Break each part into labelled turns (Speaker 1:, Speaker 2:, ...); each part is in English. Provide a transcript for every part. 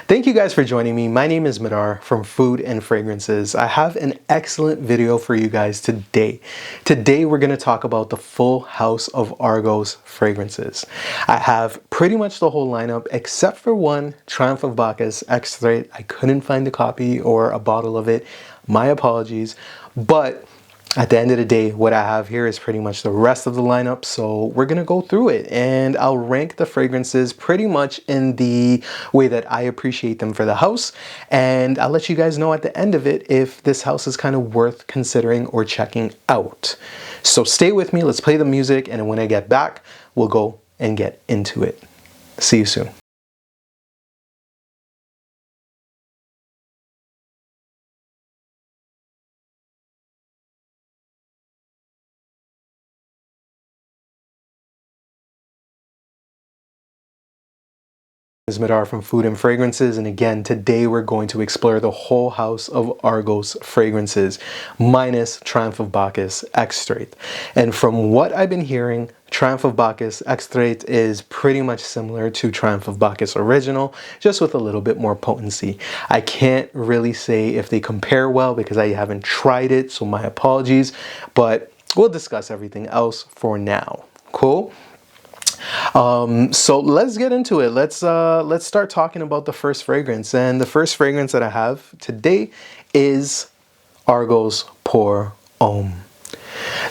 Speaker 1: Thank you guys for joining me. My name is Madar from Food and Fragrances. I have an excellent video for you guys today. Today we're going to talk about the full house of Argos Fragrances. I have pretty much the whole lineup except for one, Triumph of Bacchus Extrait. I couldn't find a copy or a bottle of it. My apologies. But at the end of the day, what I have here is pretty much the rest of the lineup, so we're gonna go through it and I'll rank the fragrances pretty much in the way that I appreciate them for the house, and I'll let you guys know at the end of it if this house is kind of worth considering or checking out. So stay with me, let's play the music, and when I get back, we'll go and get into it. See you soon. Is Madar from Food and Fragrances, and again today we're going to explore the whole house of Argos Fragrances minus Triumph of Bacchus Extrait. And from what I've been hearing, Triumph of Bacchus Extrait is pretty much similar to Triumph of Bacchus Original, just with a little bit more potency. I can't really say if they compare well because I haven't tried it, so my apologies, but we'll discuss everything else for now. Cool? So let's get into it. Let's start talking about the first fragrance. And the first fragrance that I have today is Argos PorFm.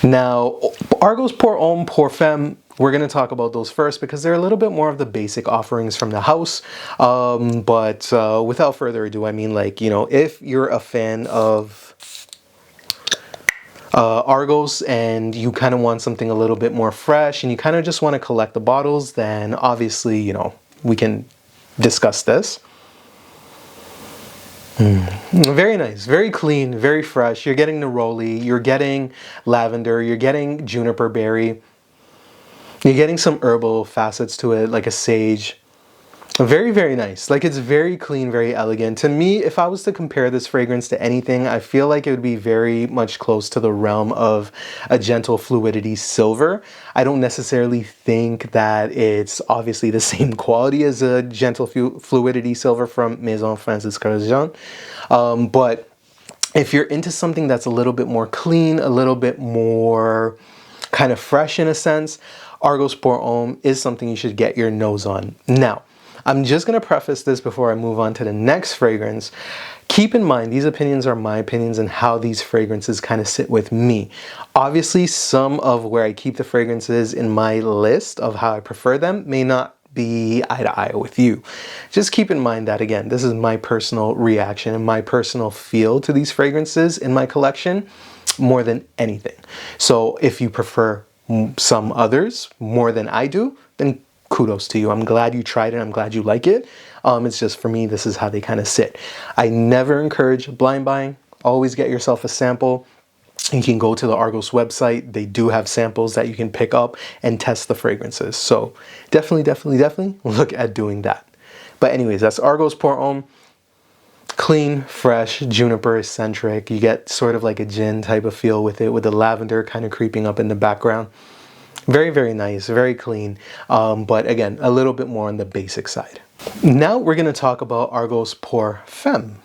Speaker 1: Now, Argos PorFm, we're going to talk about those first because they're a little bit more of the basic offerings from the house. But without further ado, I mean, like, you know, if you're a fan of Argos and you kind of want something a little bit more fresh and you kind of just want to collect the bottles, then obviously, you know, we can discuss this. Very nice, very clean, very fresh. You're getting neroli, you're getting lavender, you're getting juniper berry, you're getting some herbal facets to it, like a sage. Very, very nice. Like, it's very clean, very elegant. To me, if I was to compare this fragrance to anything, I feel like it would be very much close to the realm of a gentle fluidity silver. I don't necessarily think that it's obviously the same quality as a gentle fluidity silver from Maison Francis Carjan. But if you're into something that's a little bit more clean, a little bit more kind of fresh in a sense, Argos PorFm is something you should get your nose on. Now, I'm just going to preface this before I move on to the next fragrance. Keep in mind, these opinions are my opinions and how these fragrances kind of sit with me. Obviously, some of where I keep the fragrances in my list of how I prefer them may not be eye to eye with you. Just keep in mind that, again, this is my personal reaction and my personal feel to these fragrances in my collection more than anything. So if you prefer some others more than I do, then kudos to you. I'm glad you tried it. I'm glad you like it. It's just, for me, this is how they kind of sit. I never encourage blind buying. Always get yourself a sample. You can go to the Argos website. They do have samples that you can pick up and test the fragrances. So definitely look at doing that. But anyways, that's Argos PorFm. Clean, fresh, juniper eccentric. You get sort of like a gin type of feel with it, with the lavender kind of creeping up in the background. Very, very nice, very clean, but again, a little bit more on the basic side. Now we're going to talk about Argos PorFm.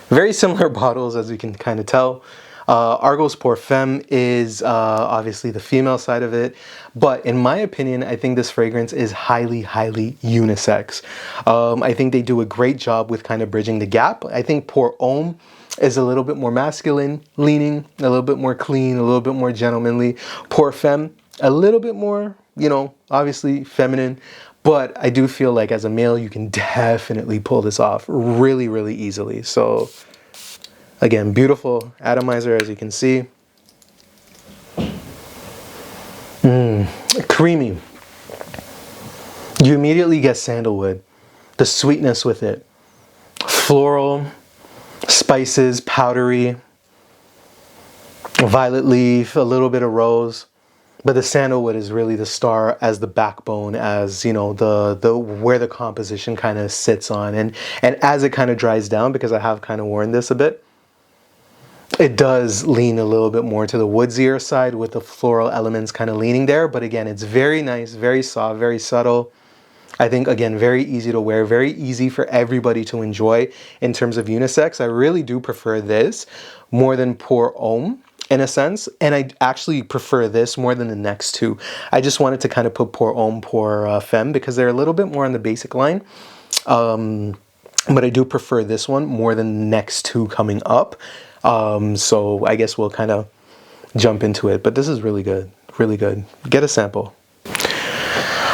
Speaker 1: Very similar bottles, as you can kind of tell. Argos PorFm is obviously the female side of it, but in my opinion, I think this fragrance is highly unisex. I think they do a great job with kind of bridging the gap. I think PorFm is a little bit more masculine leaning, a little bit more clean, a little bit more gentlemanly. PorFm, a little bit more, you know, obviously feminine, but I do feel like as a male, you can definitely pull this off really easily. So again, beautiful atomizer, as you can see. Creamy. You immediately get sandalwood, the sweetness with it. Floral, spices, powdery, violet leaf, a little bit of rose. But the sandalwood is really the star as the backbone, as, you know, the where the composition kind of sits on. And as it kind of dries down, because I have kind of worn this a bit, it does lean a little bit more to the woodsier side with the floral elements kind of leaning there. But again, it's very nice, very soft, very subtle. I think, again, very easy to wear, very easy for everybody to enjoy in terms of unisex. I really do prefer this more than PorFm in a sense, and I actually prefer this more than the next two. I just wanted to kind of put PorFm, PorFem because they're a little bit more on the basic line. But I do prefer this one more than the next two coming up. So I guess we'll kind of jump into it. But this is really good, really good. Get a sample.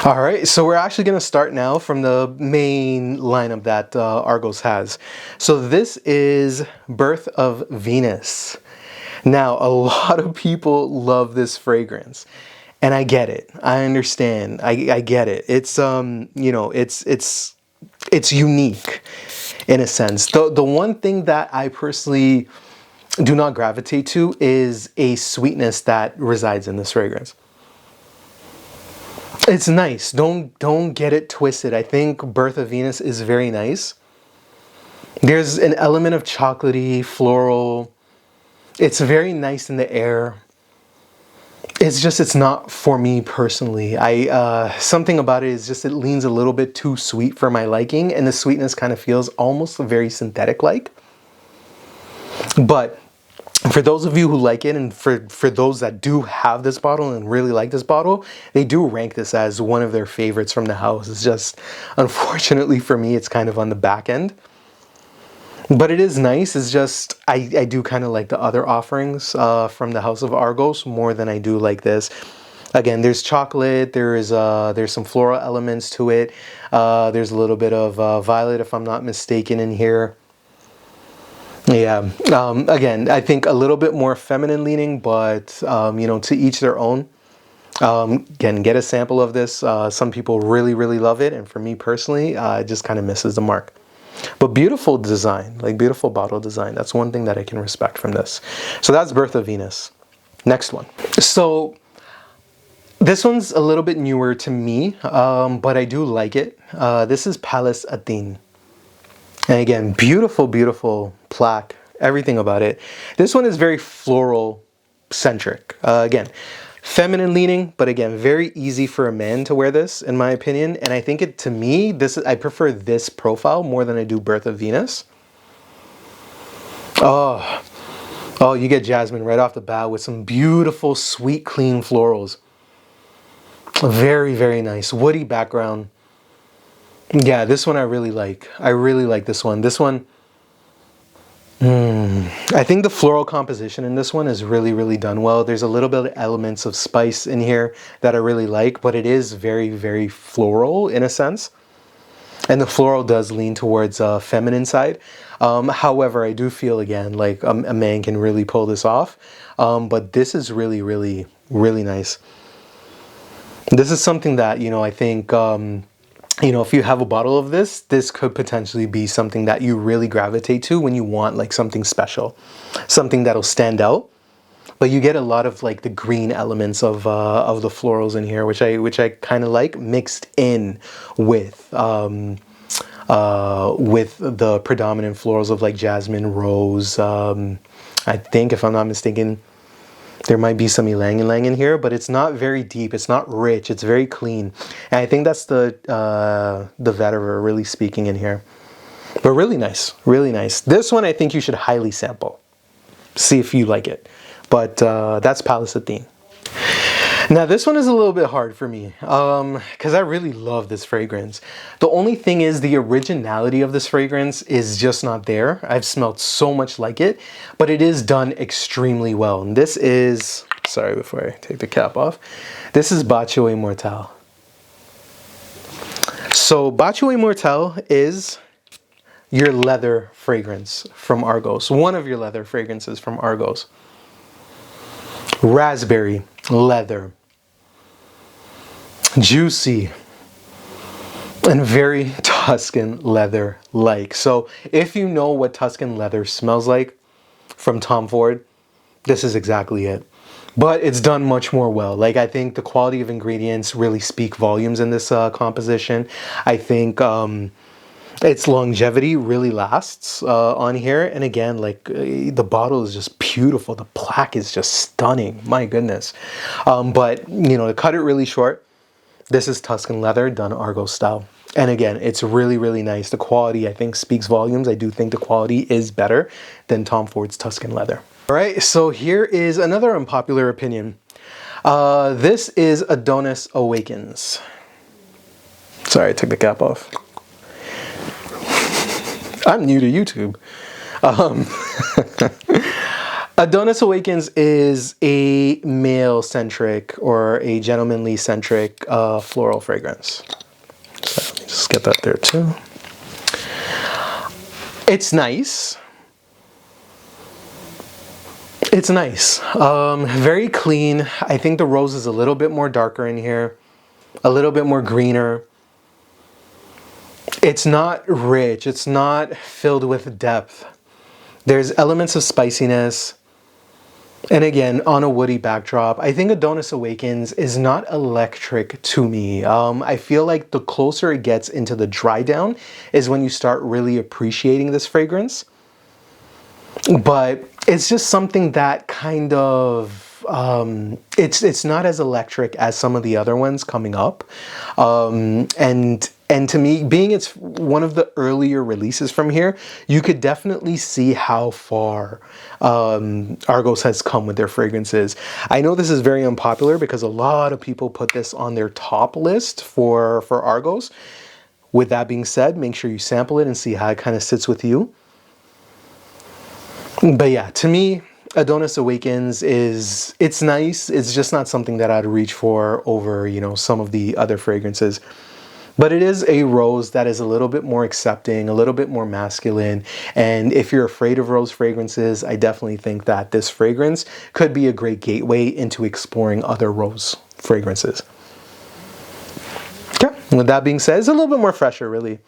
Speaker 1: All right, so we're actually going to start now from the main lineup that Argos has. So this is Birth of Venus. Now, a lot of people love this fragrance, and I get it. I understand. I get it. It's you know, it's unique in a sense. The one thing that I personally do not gravitate to is a sweetness that resides in this fragrance. It's nice. Don't get it twisted. I think Birth of Venus is very nice. There's an element of chocolatey, floral. It's very nice in the air. It's just, it's not for me personally. Something about it is just, it leans a little bit too sweet for my liking, and the sweetness kind of feels almost very synthetic-like. But for those of you who like it, and for those that do have this bottle and really like this bottle, they do rank this as one of their favorites from the house. It's just, unfortunately for me, it's kind of on the back end. But it is nice. It's just, I do kind of like the other offerings from the House of Argos more than I do like this. Again, there's chocolate, there's some floral elements to it. There's a little bit of violet, if I'm not mistaken, in here. Yeah, again, I think a little bit more feminine leaning, but, you know, to each their own. Again, get a sample of this. Some people really, really love it. And for me personally, it just kind of misses the mark. But beautiful design, like beautiful bottle design. That's one thing that I can respect from this. So that's Birth of Venus. Next one. So this one's a little bit newer to me, but I do like it. This is Pallas Athene. And again, beautiful, beautiful plaque, everything about it. This one is very floral centric. Again, feminine leaning, but again, very easy for a man to wear this, in my opinion. And I think to me, I prefer this profile more than I do Birth of Venus. Oh, you get jasmine right off the bat with some beautiful, sweet, clean florals. Very, very nice. Woody background. Yeah, this one I really like. I really like this one. This one, I think the floral composition in this one is really, really done well. There's a little bit of elements of spice in here that I really like, but it is very, very floral in a sense. And the floral does lean towards feminine side. However, I do feel, again, like a man can really pull this off. But this is really, really, really nice. This is something that, you know, I think... you know, if you have a bottle of this, this could potentially be something that you really gravitate to when you want like something special, something that'll stand out. But you get a lot of like the green elements of the florals in here, which I kind of like, mixed in with the predominant florals of like jasmine, rose. I think, if I'm not mistaken, there might be some ylang-ylang in here, but it's not very deep. It's not rich. It's very clean. And I think that's the vetiver really speaking in here. But really nice. Really nice. This one I think you should highly sample. See if you like it. But that's Pallas Athene. Now this one is a little bit hard for me because I really love this fragrance. The only thing is the originality of this fragrance is just not there. I've smelled so much like it, but it is done extremely well. And this is, sorry, before I take the cap off, this is Bach Morel. So Bach Morel is your leather fragrance from Argos, one of your leather fragrances from Argos. Raspberry, leather, juicy, and very Tuscan leather-like. So if you know what Tuscan leather smells like from Tom Ford, this is exactly it. But it's done much more well. Like, I think the quality of ingredients really speak volumes in this composition. I think its longevity really lasts on here. And again, like the bottle is just beautiful. The plaque is just stunning. My goodness. But, you know, to cut it really short, This is Tuscan leather done Argos style. And again, it's really, really nice. The quality, I think, speaks volumes. I do think the quality is better than Tom Ford's Tuscan leather. All right, so here is another unpopular opinion. This is Adonis Awakens. Sorry, I took the cap off. I'm new to YouTube. Adonis Awakens is a male-centric or a gentlemanly-centric floral fragrance. So let me just get that there too. It's nice. It's nice. Very clean. I think the rose is a little bit more darker in here, a little bit more greener. It's not rich. It's not filled with depth. There's elements of spiciness. And again, on a woody backdrop, I think Adonis Awakens is not electric to me. I feel like the closer it gets into the dry down is when you start really appreciating this fragrance. But it's just something that kind of, it's not as electric as some of the other ones coming up. And to me, being it's one of the earlier releases from here, you could definitely see how far Argos has come with their fragrances. I know this is very unpopular because a lot of people put this on their top list for Argos. With that being said, make sure you sample it and see how it kind of sits with you. But yeah, to me, Adonis Awakens it's nice. It's just not something that I'd reach for over, you know, some of the other fragrances. But it is a rose that is a little bit more accepting, a little bit more masculine. And if you're afraid of rose fragrances, I definitely think that this fragrance could be a great gateway into exploring other rose fragrances. Okay, with that being said, it's a little bit more fresher, really.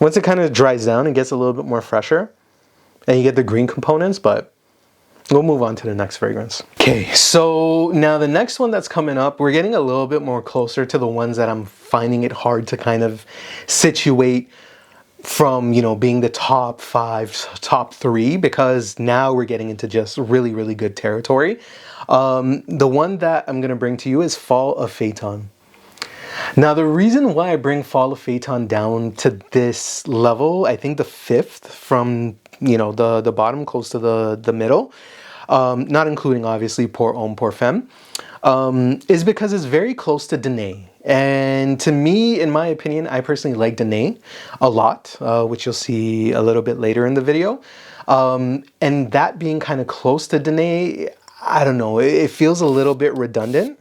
Speaker 1: Once it kind of dries down, it gets a little bit more fresher. And you get the green components, but we'll move on to the next fragrance. Okay, so now the next one that's coming up, we're getting a little bit more closer to the ones that I'm finding it hard to kind of situate from, you know, being the top 5, top 3, because now we're getting into just really, really good territory. The one that I'm gonna bring to you is Fall of Phaeton. Now, the reason why I bring Fall of Phaeton down to this level, I think the 5th from, you know, the bottom close to the middle, not including obviously PorFm, is because it's very close to Danae. And to me, in my opinion, I personally like Danae a lot, which you'll see a little bit later in the video. And that being kind of close to Danae, I don't know, it feels a little bit redundant.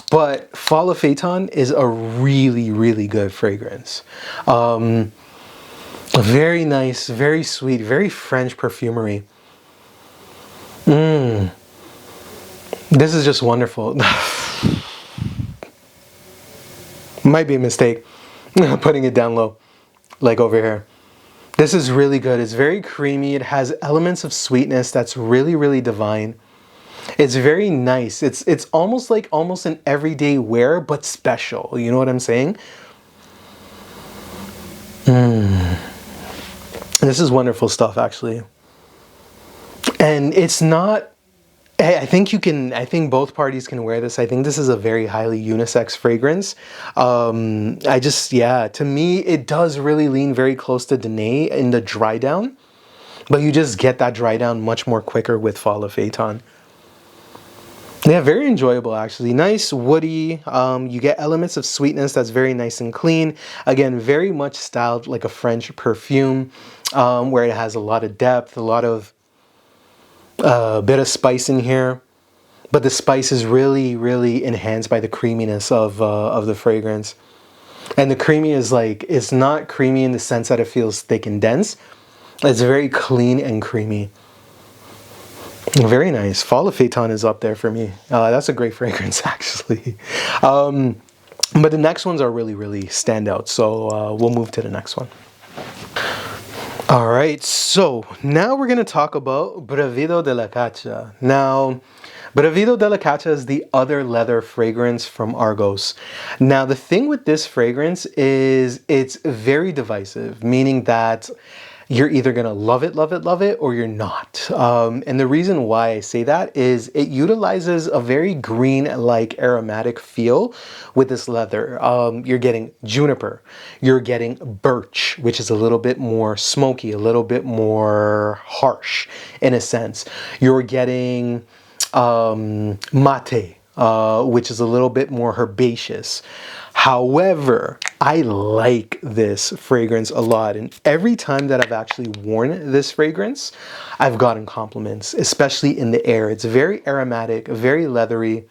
Speaker 1: But Fall of Phaeton is a really, really good fragrance. Very nice, very sweet, very French perfumery. This is just wonderful. Might be a mistake putting it down low, like over here. This is really good. It's very creamy. It has elements of sweetness that's really, really divine. It's very nice. It's almost like an everyday wear, but special. You know what I'm saying? This is wonderful stuff, actually. And it's not, I think both parties can wear this. I think this is a very highly unisex fragrance. To me, it does really lean very close to Danae in the dry down, but you just get that dry down much more quicker with Fall of Phaeton. Yeah, very enjoyable, actually. Nice, woody. You get elements of sweetness that's very nice and clean. Again, very much styled like a French perfume, where it has a lot of depth, a lot of bit of spice in here. But the spice is really, really enhanced by the creaminess of the fragrance. And the creamy is like, it's not creamy in the sense that it feels thick and dense. It's very clean and creamy. Very nice. Fall of Phaeton is up there for me. That's a great fragrance, actually. But the next ones are really, really standout. So we'll move to the next one. All right. So now we're going to talk about Bravido de la CACHA. Now, Bravido de la CACHA is the other leather fragrance from Argos. Now, the thing with this fragrance is it's very divisive, meaning that you're either gonna love it, love it, love it, or you're not. And the reason why I say that is it utilizes a very green-like aromatic feel with this leather. You're getting juniper, you're getting birch, which is a little bit more smoky, a little bit more harsh in a sense. You're getting mate, which is a little bit more herbaceous. However, I like this fragrance a lot, and every time that I've actually worn this fragrance, I've gotten compliments, especially in the air. It's very aromatic, very leathery.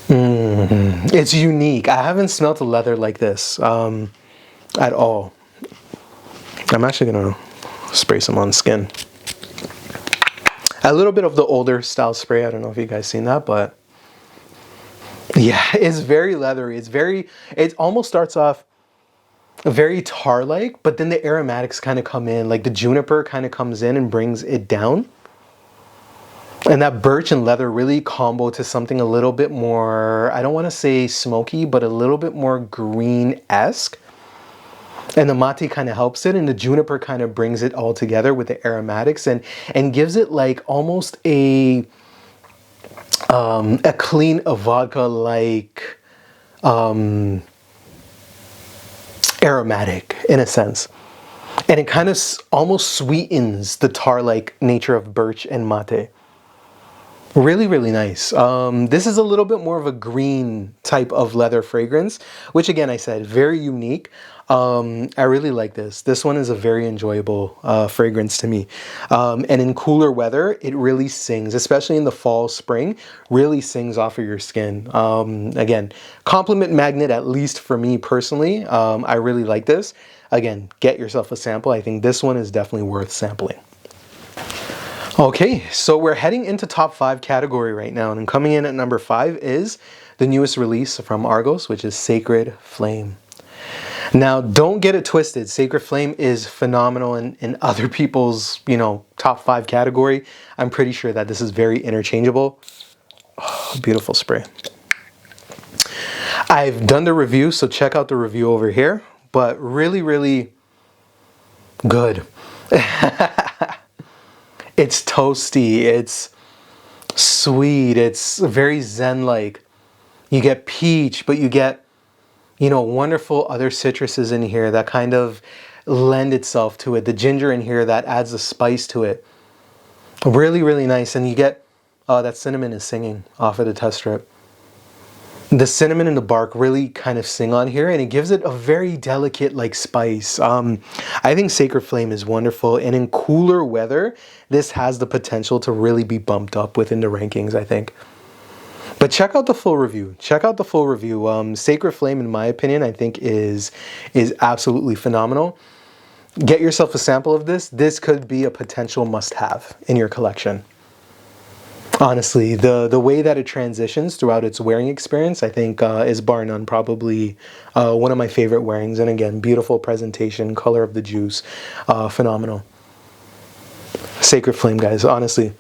Speaker 1: It's unique. I haven't smelled a leather like this at all. I'm actually gonna spray some on skin. A little bit of the older style spray. I don't know if you guys seen that, but yeah, it's very leathery. It almost starts off very tar-like, but then the aromatics kind of come in, like the juniper kind of comes in and brings it down. And that birch and leather really combo to something a little bit more, I don't want to say smoky, but a little bit more green-esque. And the mate kind of helps it, and the juniper kind of brings it all together with the aromatics and gives it like almost a clean vodka-like aromatic in a sense. And it kind of almost sweetens the tar-like nature of birch and mate. Really, really nice. This is a little bit more of a green type of leather fragrance, which again, I said, very unique. I really like this. This one is a very enjoyable fragrance to me. And in cooler weather, it really sings, especially in the fall, spring, really sings off of your skin. Again, compliment magnet, at least for me personally. I really like this. Again, get yourself a sample. I think this one is definitely worth sampling. Okay, so we're heading into top 5 category right now, and coming in at number 5 is the newest release from Argos, which is Sacred Flame. Now, don't get it twisted. Sacred Flame is phenomenal in other people's, top 5 category. I'm pretty sure that this is very interchangeable. Oh, beautiful spray. I've done the review, so check out the review over here, but really, really good. It's toasty, it's sweet, it's very zen-like. You get peach, but you get, wonderful other citruses in here that kind of lend itself to it. The ginger in here that adds a spice to it. Really, really nice. And you get, that cinnamon is singing off of the test strip. The cinnamon and the bark really kind of sing on here, and it gives it a very delicate like spice. I think Sacred Flame is wonderful, and in cooler weather, this has the potential to really be bumped up within the rankings, I think. But check out the full review. Check out the full review. Sacred Flame, in my opinion, I think is absolutely phenomenal. Get yourself a sample of this. This could be a potential must-have in your collection. Honestly, the way that it transitions throughout its wearing experience, I think is bar none probably one of my favorite wearings. And again, beautiful presentation, color of the juice, phenomenal. Sacred Flame, guys, honestly.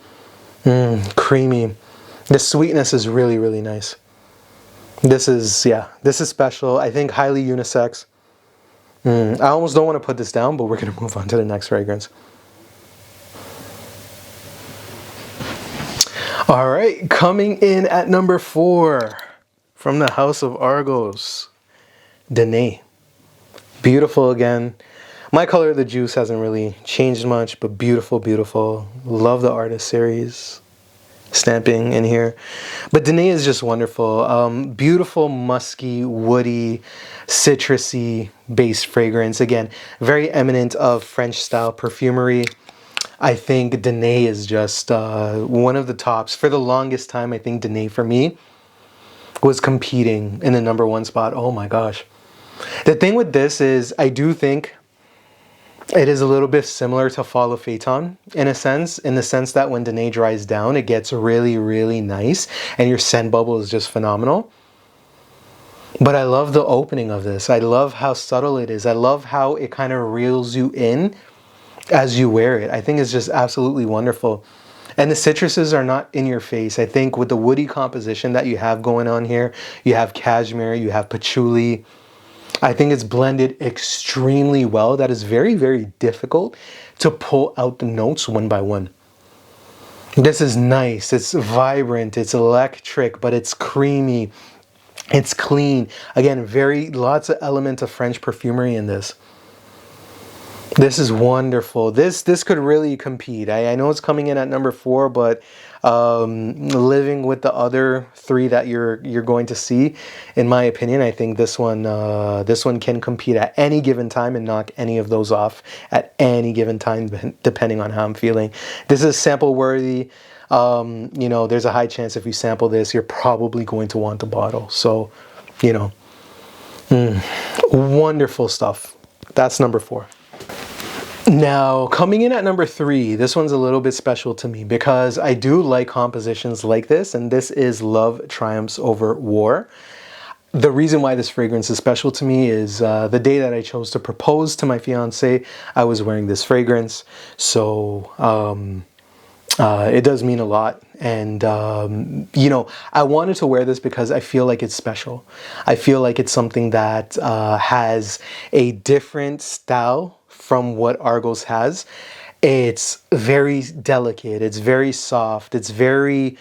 Speaker 1: Creamy. The sweetness is really, really nice. This is special. I think highly unisex. I almost don't want to put this down, but we're going to move on to the next fragrance. All right, coming in at number 4 from the House of Argos, Danae. Beautiful again. My color of the juice hasn't really changed much, but beautiful, beautiful. Love the artist series stamping in here. But Danae is just wonderful. Beautiful, musky, woody, citrusy based fragrance. Again, very eminent of French style perfumery. I think Danae is just one of the tops. For the longest time, I think Danae for me was competing in the number 1 spot. Oh my gosh. The thing with this is I do think it is a little bit similar to Fall of Phaeton in the sense that when Danae dries down, it gets really, really nice and your scent bubble is just phenomenal. But I love the opening of this. I love how subtle it is. I love how it kind of reels you in as you wear it. I think it's just absolutely wonderful. And the citruses are not in your face. I think with the woody composition that you have going on here, you have cashmere, you have patchouli, I think it's blended extremely well. That is very, very difficult to pull out the notes one by one. This is nice, it's vibrant, it's electric, but it's creamy, it's clean. Again, lots of element of French perfumery in this. This is wonderful. This could really compete. I know it's coming in at number 4, but living with the other 3 that you're going to see, in my opinion, I think this one can compete at any given time and knock any of those off at any given time, depending on how I'm feeling. This is sample worthy. You know, there's a high chance if you sample this, you're probably going to want the bottle. So, you know, wonderful stuff. That's number 4. Now, coming in at number 3, this one's a little bit special to me because I do like compositions like this, and this is Love Triumphs Over War. The reason why this fragrance is special to me is the day that I chose to propose to my fiance, I was wearing this fragrance. So it does mean a lot. And, you know, I wanted to wear this because I feel like it's special. I feel like it's something that has a different style from what Argos has. It's very delicate, it's very soft, it's very,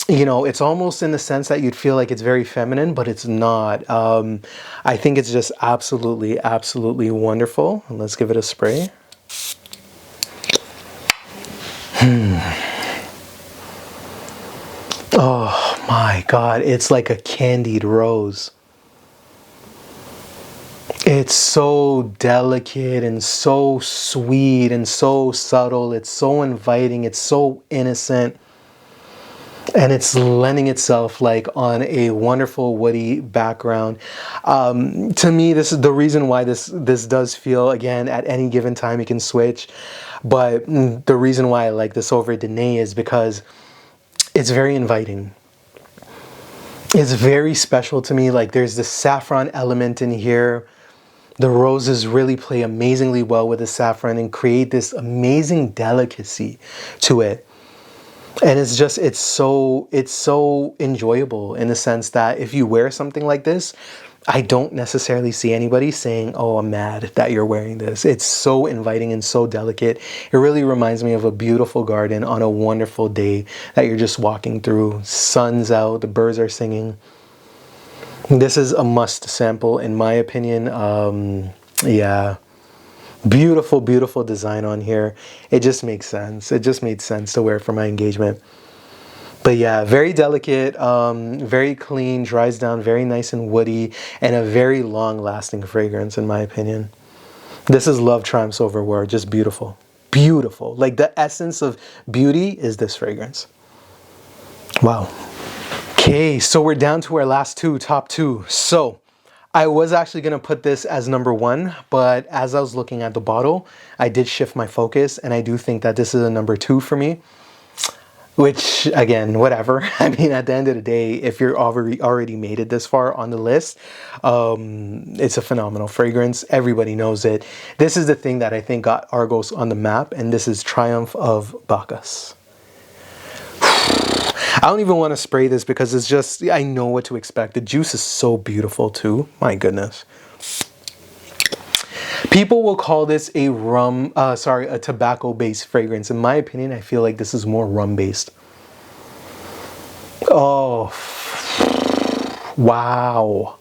Speaker 1: you know, it's almost in the sense that you'd feel like it's very feminine, but it's not. I think it's just absolutely, absolutely wonderful. And let's give it a spray. Oh my God, it's like a candied rose. It's so delicate and so sweet and so subtle. It's so inviting. It's so innocent. And it's lending itself like on a wonderful woody background. To me, this is the reason why this does feel, again, at any given time you can switch. But the reason why I like this over Danae is because it's very inviting. It's very special to me. Like there's this saffron element in here. The roses really play amazingly well with the saffron and create this amazing delicacy to it. And it's just, it's so enjoyable in the sense that if you wear something like this, I don't necessarily see anybody saying, oh, I'm mad that you're wearing this. It's so inviting and so delicate. It really reminds me of a beautiful garden on a wonderful day that you're just walking through. Sun's out, the birds are singing. This is a must sample in my opinion. Yeah, beautiful, beautiful design on here. It just makes sense. It just made sense to wear for my engagement. But yeah, very delicate, very clean, dries down, very nice and woody, and a very long-lasting fragrance in my opinion. This is Love Triumphs Over War, just beautiful. Beautiful. Like the essence of beauty is this fragrance. Wow. Okay, so we're down to our last two, top 2. So I was actually going to put this as number 1, but as I was looking at the bottle, I did shift my focus, and I do think that this is a number 2 for me. Which, again, whatever. I mean, at the end of the day, if you're already made it this far on the list, it's a phenomenal fragrance. Everybody knows it. This is the thing that I think got Argos on the map, and this is Triumph of Bacchus. I don't even want to spray this because it's just, I know what to expect. The juice is so beautiful too. My goodness. People will call this a a tobacco-based fragrance. In my opinion, I feel like this is more rum-based. Oh, wow.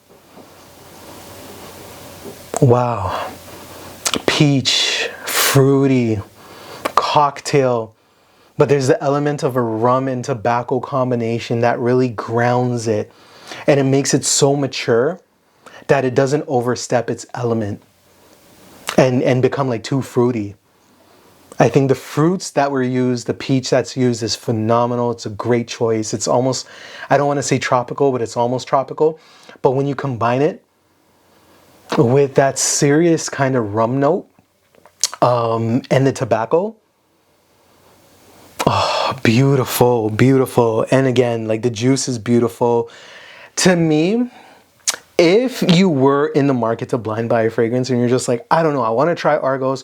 Speaker 1: Wow. Peach, fruity, cocktail. But there's the element of a rum and tobacco combination that really grounds it. And it makes it so mature that it doesn't overstep its element and become like too fruity. I think the fruits that were used, the peach that's used is phenomenal. It's a great choice. It's almost, I don't want to say tropical, but it's almost tropical. But when you combine it with that serious kind of rum note and the tobacco, oh, beautiful, beautiful. And again, like the juice is beautiful. To me, if you were in the market to blind buy a fragrance and you're just like, I don't know, I want to try Argos,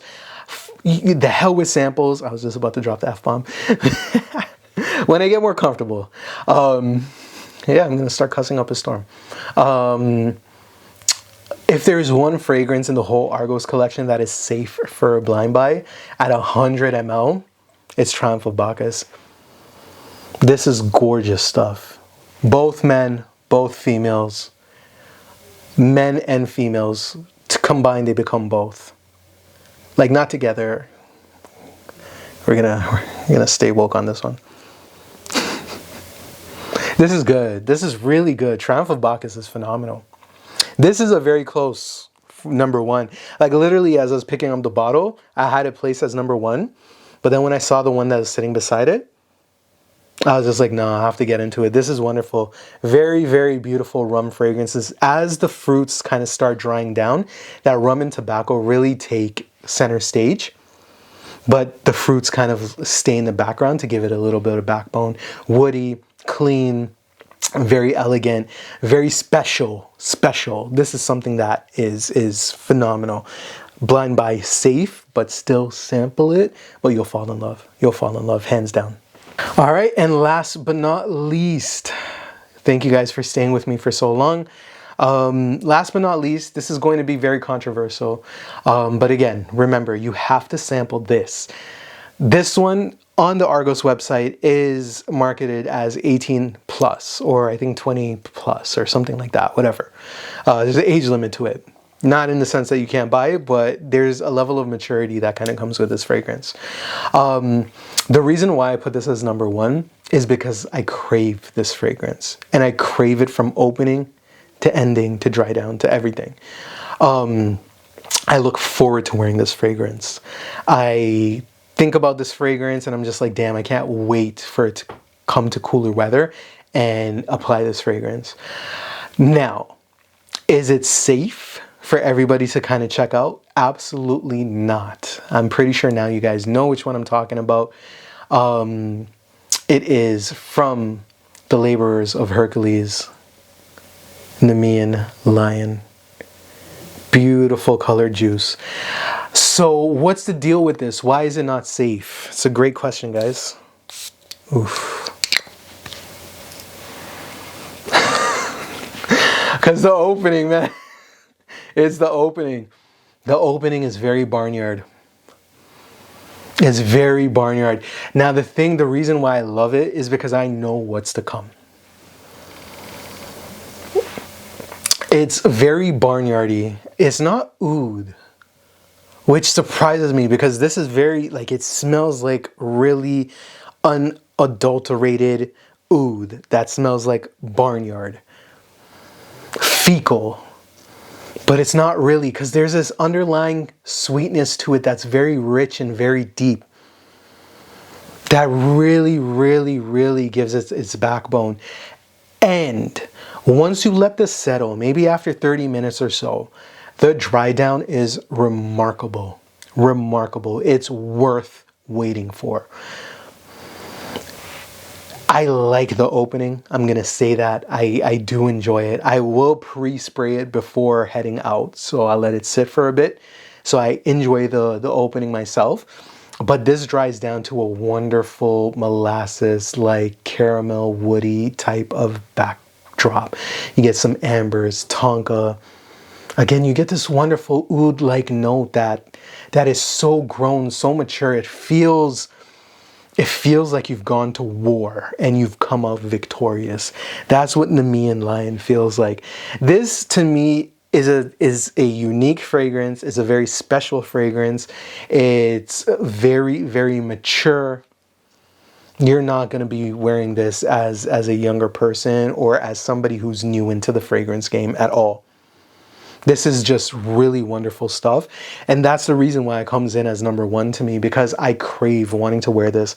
Speaker 1: the hell with samples. I was just about to drop the F-bomb. When I get more comfortable. Yeah, I'm going to start cussing up a storm. If there's one fragrance in the whole Argos collection that is safe for a blind buy at 100 ml, it's Triumph of Bacchus. This is gorgeous stuff. Both men, both females, men and females, combined they become both. Like, not together. We're gonna stay woke on this one. This is good. This is really good. Triumph of Bacchus is phenomenal. This is a very close number one. Like, literally, as I was picking up the bottle, I had it placed as number one. But then when I saw the one that was sitting beside it, I was just like, no, I have to get into it. This is wonderful. Very, very beautiful rum fragrances. As the fruits kind of start drying down, that rum and tobacco really take center stage. But the fruits kind of stay in the background to give it a little bit of backbone. Woody, clean, very elegant, very special. This is something that is phenomenal. Blind buy safe, but still sample it, but you'll fall in love. You'll fall in love, hands down. All right, and last but not least, thank you guys for staying with me for so long. Last but not least, this is going to be very controversial. But again, remember, you have to sample this. This one on the Argos website is marketed as 18 plus, or I think 20 plus, or something like that, whatever. There's an age limit to it. Not in the sense that you can't buy it, but there's a level of maturity that kind of comes with this fragrance. The reason why I put this as number one is because I crave this fragrance. And I crave it from opening to ending, to dry down, to everything. I look forward to wearing this fragrance. I think about this fragrance and I'm just like, damn, I can't wait for it to come to cooler weather and apply this fragrance. Now, is it safe for everybody to kind of check out? Absolutely not. I'm pretty sure now you guys know which one I'm talking about. It is from the Laborers of Hercules, Nemean Lion. Beautiful colored juice. So what's the deal with this? Why is it not safe? It's a great question, guys. Oof. Because the opening, man. It's the opening. The opening is very barnyard. It's very barnyard. Now the reason why I love it is because I know what's to come. It's very barnyardy. It's not oud, which surprises me because this is very, like, it smells like really unadulterated oud that smells like barnyard. Fecal. But it's not really, because there's this underlying sweetness to it that's very rich and very deep. That really, really, really gives it its backbone. And once you let this settle, maybe after 30 minutes or so, the dry down is remarkable. Remarkable. It's worth waiting for. I like the opening. I'm going to say that. I do enjoy it. I will pre-spray it before heading out. So I'll let it sit for a bit. So I enjoy the opening myself. But this dries down to a wonderful molasses, like caramel, woody type of backdrop. You get some ambers, tonka. Again, you get this wonderful oud-like note that is so grown, so mature. It feels like you've gone to war and you've come out victorious. That's what Nemean Lion feels like. This, to me, is a unique fragrance. It's a very special fragrance. It's very, very mature. You're not going to be wearing this as a younger person or as somebody who's new into the fragrance game at all. This is just really wonderful stuff. And that's the reason why it comes in as number one to me, because I crave wanting to wear this.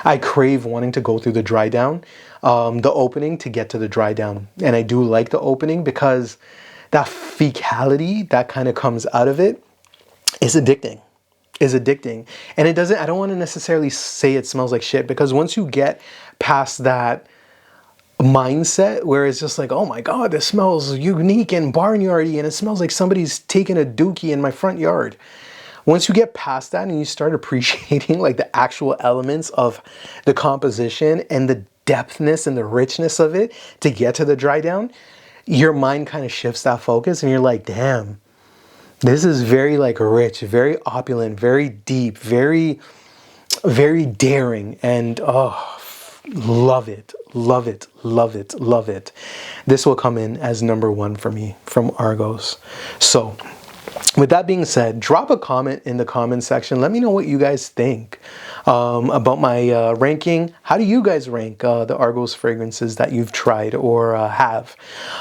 Speaker 1: I crave wanting to go through the dry down, the opening to get to the dry down. And I do like the opening because that fecality that kind of comes out of it is addicting. And it doesn't, I don't want to necessarily say it smells like shit, because once you get past that mindset where it's just like, oh my God, this smells unique and barnyardy and it smells like somebody's taking a dookie in my front yard. Once you get past that and you start appreciating like the actual elements of the composition and the depthness and the richness of it to get to the dry down, your mind kind of shifts that focus and you're like, damn, this is very like rich, very opulent, very deep, very, very daring. And oh, love it, love it, love it, love it. This will come in as number one for me from Argos. So with that being said, drop a comment in the comment section. Let me know what you guys think about my ranking. How do you guys rank the Argos fragrances that you've tried or have?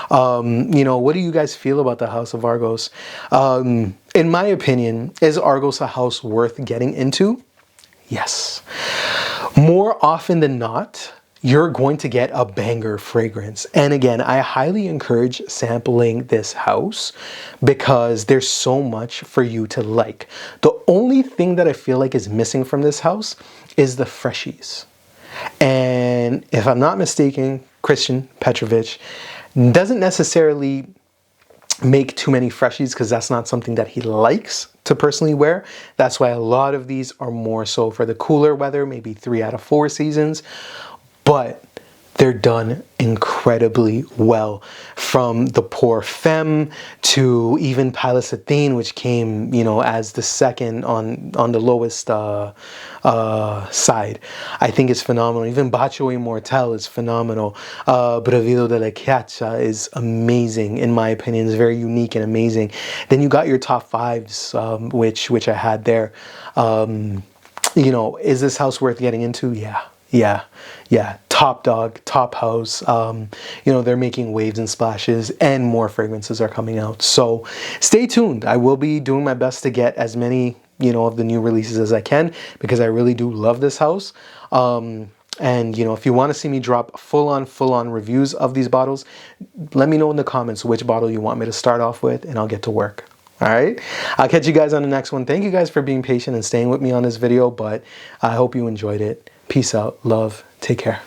Speaker 1: You know, what do you guys feel about the House of Argos? In my opinion, is Argos a house worth getting into? Yes. More often than not, you're going to get a banger fragrance. And again, I highly encourage sampling this house because there's so much for you to like. The only thing that I feel like is missing from this house is the freshies. And if I'm not mistaken, Christian Petrovich doesn't necessarily make too many freshies because that's not something that he likes to personally wear. That's why a lot of these are more so for the cooler weather, maybe 3 out of 4 seasons. But they're done incredibly well, from the PorFm to even Palisade, which came, you know, as the second on the lowest side. I think it's phenomenal. Even Bach Morel is phenomenal. Bravido de la CACHA is amazing, in my opinion. It's very unique and amazing. Then you got your top fives, which I had there. You know, is this house worth getting into? Yeah, top dog, top house. You know, they're making waves and splashes, and more fragrances are coming out. So stay tuned. I will be doing my best to get as many, you know, of the new releases as I can, because I really do love this house. And, you know, if you want to see me drop full-on reviews of these bottles, let me know in the comments which bottle you want me to start off with, and I'll get to work. All right, I'll catch you guys on the next one. Thank you guys for being patient and staying with me on this video, but I hope you enjoyed it. Peace out, love, take care.